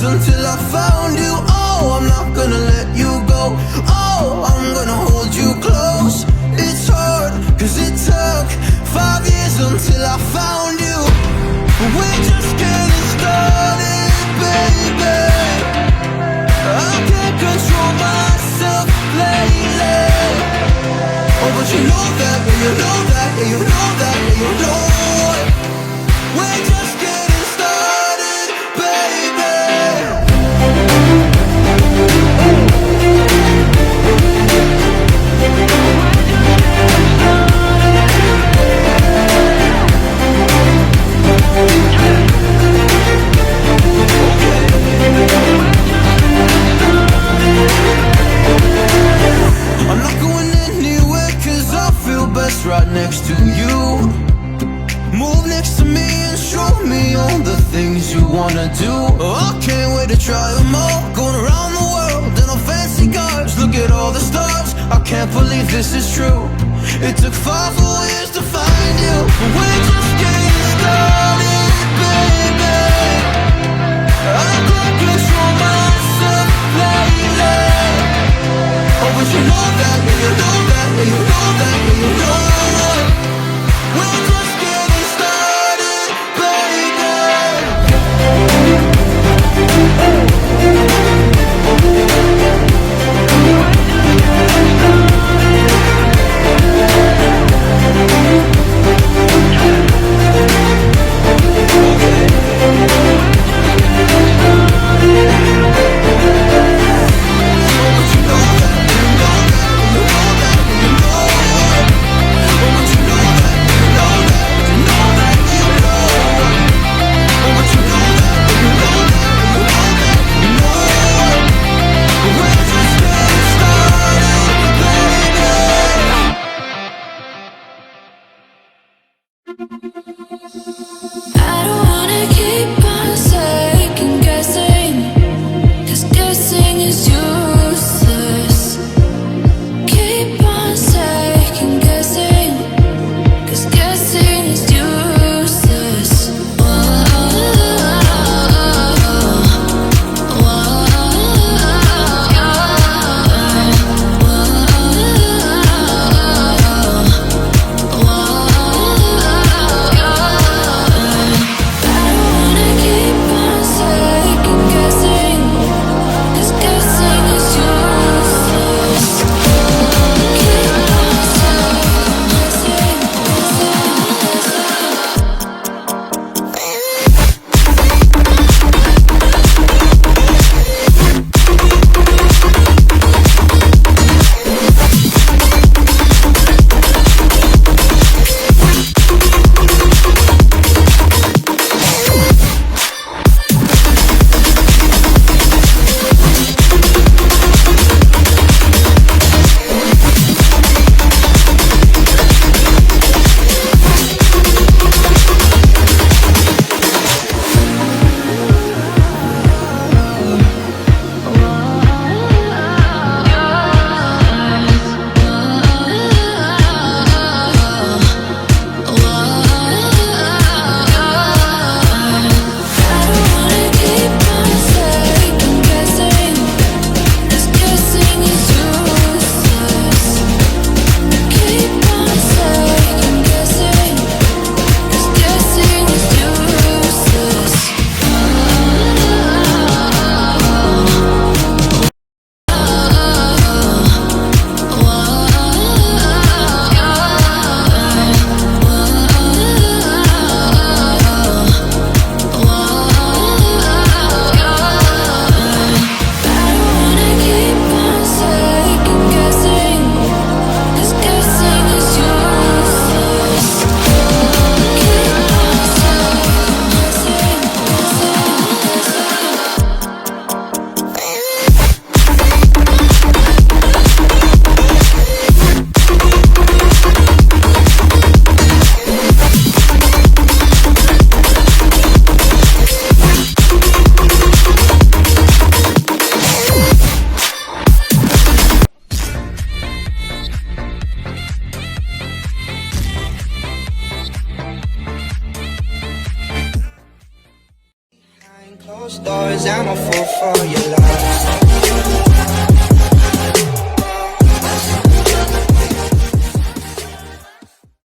until I found you. Oh, I'm not gonna let you go. Oh, I'm gonna hold you close. It's hard, cause it took 5 years until I found you. We're just getting started, baby. I can't control myself lately. Oh, but you know that, yeah, you know that, yeah, you know that, yeah, you know it. We're just getting started, baby. I'm not going anywhere cause I feel best right next to you. Move next to me and show me all the things you wanna do. Oh, I can't wait to try them all. Going around the world in a fancy cars. Look at all the stars, I can't believe this is true. It took 5 whole years to find you. We're just getting started, baby. I can't control myself lately. Oh, but you know that, yeah, you know that, yeah, you know that, yeah, you know it. We're just getting started, baby. Closed doors, I'm a fool for your love.